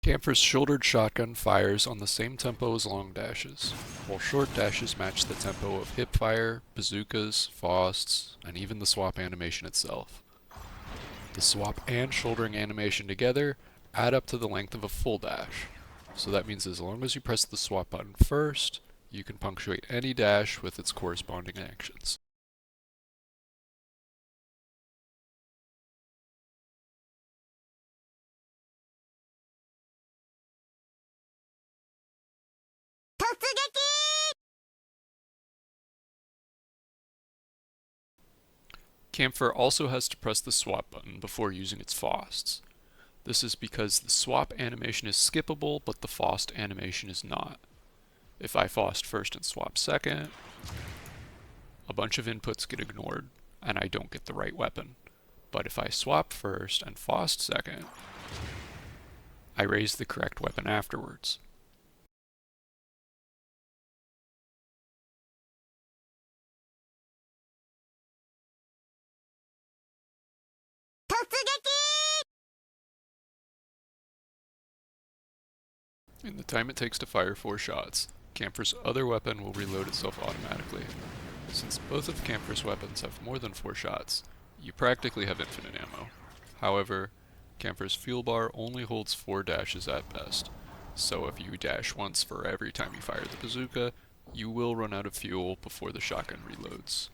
Kampfer's shouldered shotgun fires on the same tempo as long dashes, while short dashes match the tempo of hip fire, bazookas, Fausts, and even the swap animation itself. The swap and shouldering animation together add up to the length of a full dash, so that means as long as you press the swap button first, you can punctuate any dash with its corresponding actions. Kampfer also has to press the swap button before using its Fausts. This is because the swap animation is skippable, but the Faust animation is not. If I Faust first and swap second, a bunch of inputs get ignored, and I don't get the right weapon. But if I swap first and Faust second, I raise the correct weapon afterwards. In the time it takes to fire 4 shots, Kampfer's other weapon will reload itself automatically. Since both of Kampfer's weapons have more than 4 shots, you practically have infinite ammo. However, Kampfer's fuel bar only holds 4 dashes at best, so if you dash once for every time you fire the bazooka, you will run out of fuel before the shotgun reloads.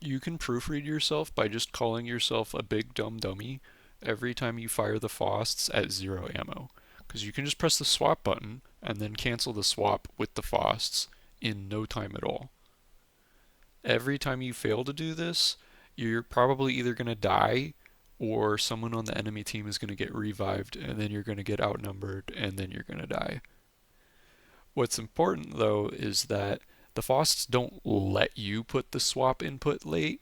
You can proofread yourself by just calling yourself a big dumb dummy every time you fire the Fausts at 0 ammo, because you can just press the swap button and then cancel the swap with the Fausts in no time at all. Every time you fail to do this, you're probably either going to die or someone on the enemy team is going to get revived and then you're going to get outnumbered and then you're going to die. What's important though is that the Fausts don't let you put the swap input late,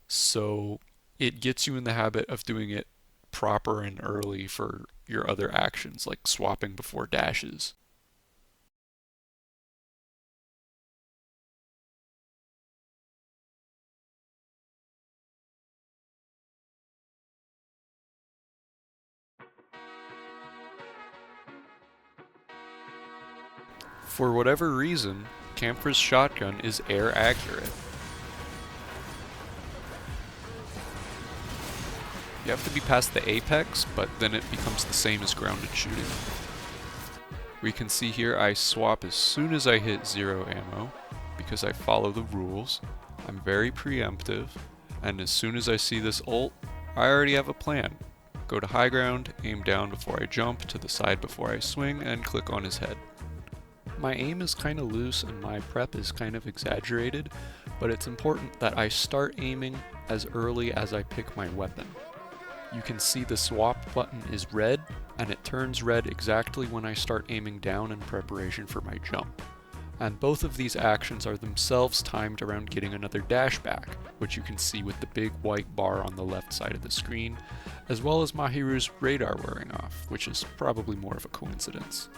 so it gets you in the habit of doing it proper and early for your other actions, like swapping before dashes. For whatever reason, Kampfer's shotgun is air accurate. You have to be past the apex, but then it becomes the same as grounded shooting. We can see here I swap as soon as I hit 0 ammo, because I follow the rules. I'm very preemptive, and as soon as I see this ult, I already have a plan. Go to high ground, aim down before I jump, to the side before I swing, and click on his head. My aim is kind of loose and my prep is kind of exaggerated, but it's important that I start aiming as early as I pick my weapon. You can see the swap button is red, and it turns red exactly when I start aiming down in preparation for my jump. And both of these actions are themselves timed around getting another dash back, which you can see with the big white bar on the left side of the screen, as well as Mahiru's radar wearing off, which is probably more of a coincidence.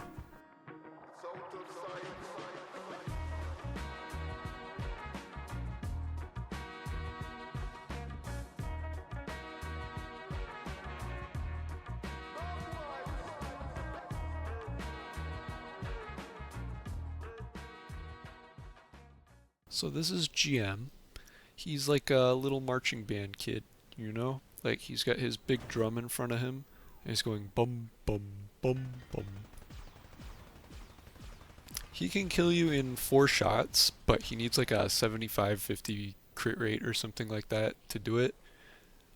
So this is GM. He's like a little marching band kid, you know? Like he's got his big drum in front of him, and he's going bum bum bum bum. He can kill you in 4 shots, but he needs like a 75-50 crit rate or something like that to do it.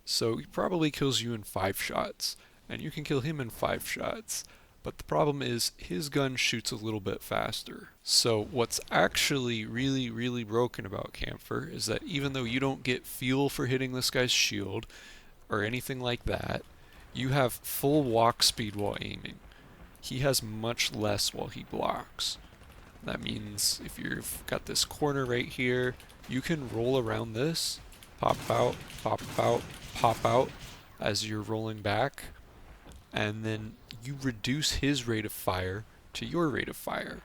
So he probably kills you in 5 shots, and you can kill him in 5 shots. But the problem is his gun shoots a little bit faster. So what's actually really broken about Kampfer is that even though you don't get fuel for hitting this guy's shield or anything like that, you have full walk speed while aiming. He has much less while he blocks. That means if you've got this corner right here, you can roll around this, pop out, pop out as you're rolling back, and then you reduce his rate of fire to your rate of fire,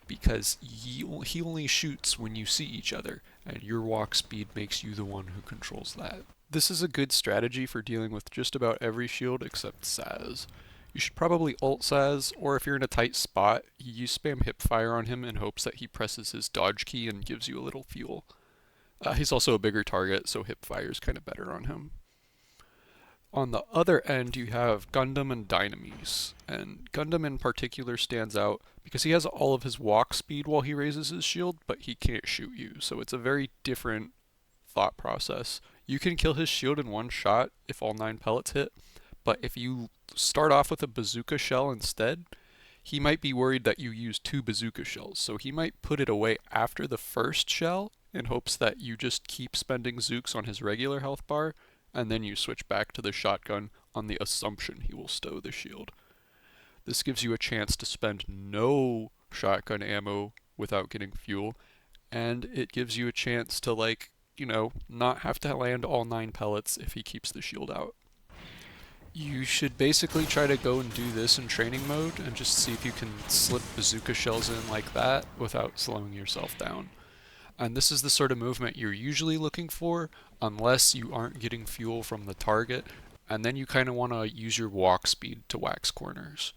because he only shoots when you see each other, and your walk speed makes you the one who controls that. This is a good strategy for dealing with just about every shield except Saz. You should probably ult Saz, or if you're in a tight spot, you spam hipfire on him in hopes that he presses his dodge key and gives you a little fuel. He's also a bigger target, so hipfire is kind of better on him. On the other end, you have Gundam and Dynamis, and Gundam in particular stands out because he has all of his walk speed while he raises his shield, but he can't shoot you, so it's a very different thought process. You can kill his shield in one shot if all 9 pellets hit, but if you start off with a bazooka shell instead, he might be worried that you use 2 bazooka shells, so he might put it away after the first shell in hopes that you just keep spending zooks on his regular health bar, and then you switch back to the shotgun on the assumption he will stow the shield. This gives you a chance to spend no shotgun ammo without getting fuel, and it gives you a chance to, like, not have to land all 9 pellets if he keeps the shield out. You should basically try to go and do this in training mode and just see if you can slip bazooka shells in like that without slowing yourself down. And this is the sort of movement you're usually looking for unless you aren't getting fuel from the target, and then you kind of want to use your walk speed to wax corners.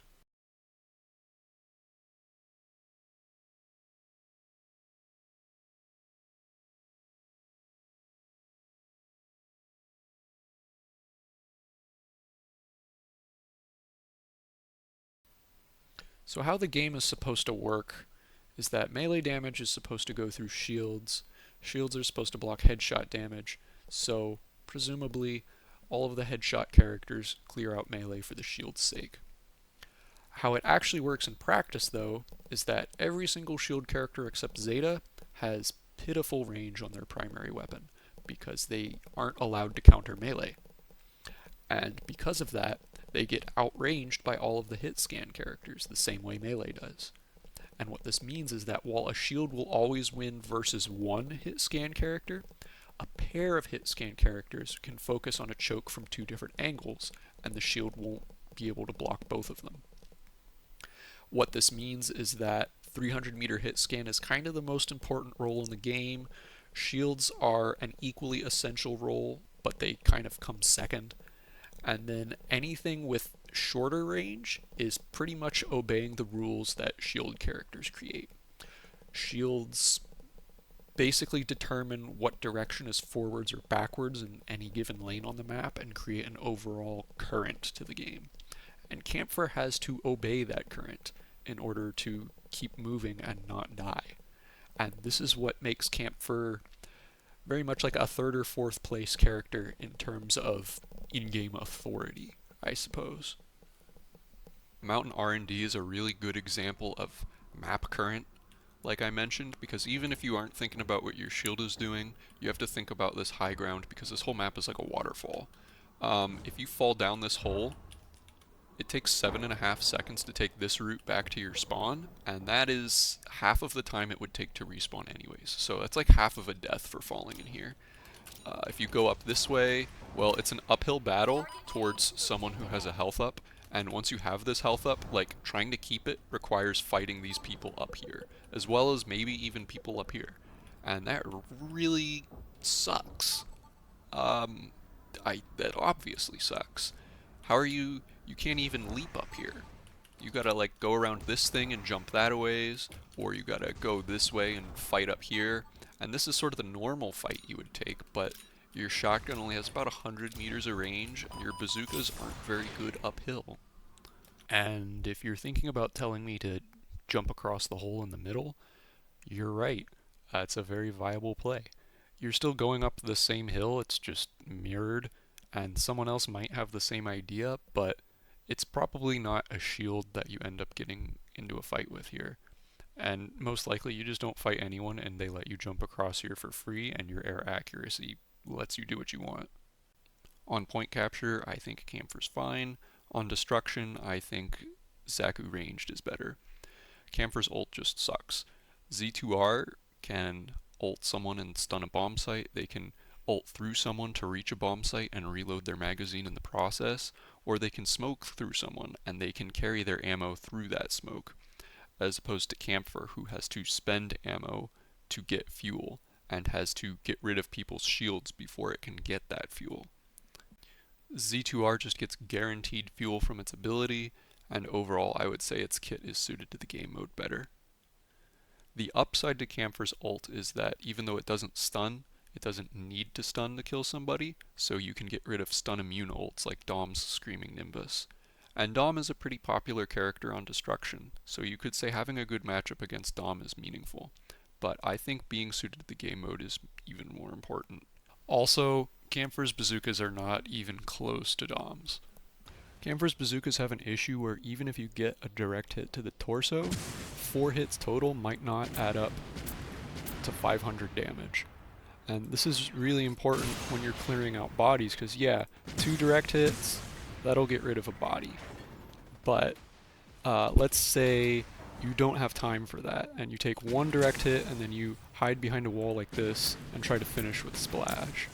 So how the game is supposed to work is that melee damage is supposed to go through shields. Shields are supposed to block headshot damage, so presumably all of the headshot characters clear out melee for the shield's sake. How it actually works in practice, though, is that every single shield character except Zeta has pitiful range on their primary weapon, because they aren't allowed to counter melee. And because of that, they get outranged by all of the hit scan characters, the same way melee does. And what this means is that while a shield will always win versus one hit scan character, a pair of hit scan characters can focus on a choke from 2 different angles, and the shield won't be able to block both of them. What this means is that 300-meter hit scan is kind of the most important role in the game. Shields are an equally essential role, but they kind of come second. And then anything with shorter range is pretty much obeying the rules that shield characters create. Shields basically determine what direction is forwards or backwards in any given lane on the map and create an overall current to the game. And Kampfer has to obey that current in order to keep moving and not die. And this is what makes Kampfer very much like a 3rd or 4th place character in terms of in-game authority, I suppose. Mountain R&D is a really good example of map current, like I mentioned, because even if you aren't thinking about what your shield is doing, you have to think about this high ground because this whole map is like a waterfall. If you fall down this hole, it takes 7.5 seconds to take this route back to your spawn, and that is half of the time it would take to respawn anyways. So that's like half of a death for falling in here. If you go up this way, well, it's an uphill battle towards someone who has a health up, and once you have this health up, like, trying to keep it requires fighting these people up here, as well as maybe even people up here. And that really sucks. That obviously sucks. How are you can't even leap up here. You gotta, like, go around this thing and jump that a ways, or you gotta go this way and fight up here. And this is sort of the normal fight you would take, but your shotgun only has about 100 meters of range, and your bazookas aren't very good uphill. And if you're thinking about telling me to jump across the hole in the middle, you're right. It's a very viable play. You're still going up the same hill, it's just mirrored, and someone else might have the same idea, but it's probably not a shield that you end up getting into a fight with here. And most likely you just don't fight anyone and they let you jump across here for free, and your air accuracy lets you do what you want. On point capture, I think Kampfer's fine. On destruction, I think Zaku ranged is better. Kampfer's ult just sucks. Z2R can ult someone and stun a bomb site. They can ult through someone to reach a bomb site and reload their magazine in the process, or they can smoke through someone and they can carry their ammo through that smoke. as opposed to Kampfer, who has to spend ammo to get fuel, and has to get rid of people's shields before it can get that fuel. Z2R just gets guaranteed fuel from its ability, and overall I would say its kit is suited to the game mode better. The upside to Kampfer's ult is that even though it doesn't stun, it doesn't need to stun to kill somebody, so you can get rid of stun immune ults like Dom's Screaming Nimbus. And Dom is a pretty popular character on Destruction, so you could say having a good matchup against Dom is meaningful. But I think being suited to the game mode is even more important. Also, Kampfer's bazookas are not even close to Dom's. Kampfer's bazookas have an issue where even if you get a direct hit to the torso, 4 hits total might not add up to 500 damage. And this is really important when you're clearing out bodies, because yeah, 2 direct hits, that'll get rid of a body. But let's say you don't have time for that, and you take 1 direct hit and then you hide behind a wall like this and try to finish with Splash.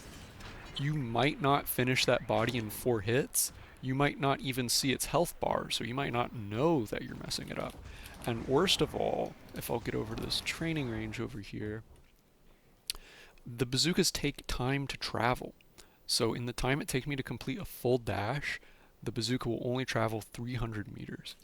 You might not finish that body in 4 hits, you might not even see its health bar, so you might not know that you're messing it up. And worst of all, if I'll get over to this training range over here, the bazookas take time to travel. So in the time it takes me to complete a full dash, the bazooka will only travel 300 meters.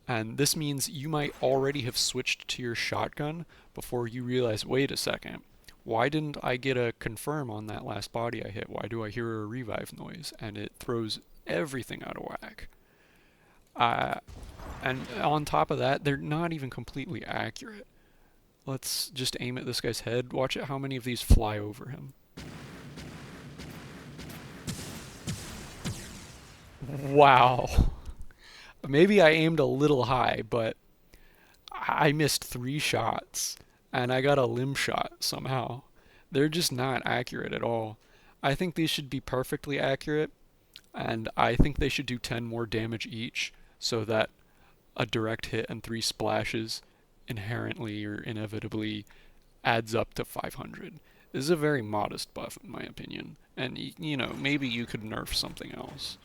And this means you might already have switched to your shotgun before you realize, wait a second, why didn't I get a confirm on that last body I hit? Why do I hear a revive noise? And it throws everything out of whack. And on top of that, they're not even completely accurate. Let's just aim at this guy's head. Watch how many of these fly over him. Wow. Maybe I aimed a little high, but I missed 3 shots, and I got a limb shot somehow. They're just not accurate at all. I think these should be perfectly accurate, and I think they should do 10 more damage each, so that a direct hit and 3 splashes inherently or inevitably adds up to 500. This is a very modest buff in my opinion, and you know, maybe you could nerf something else.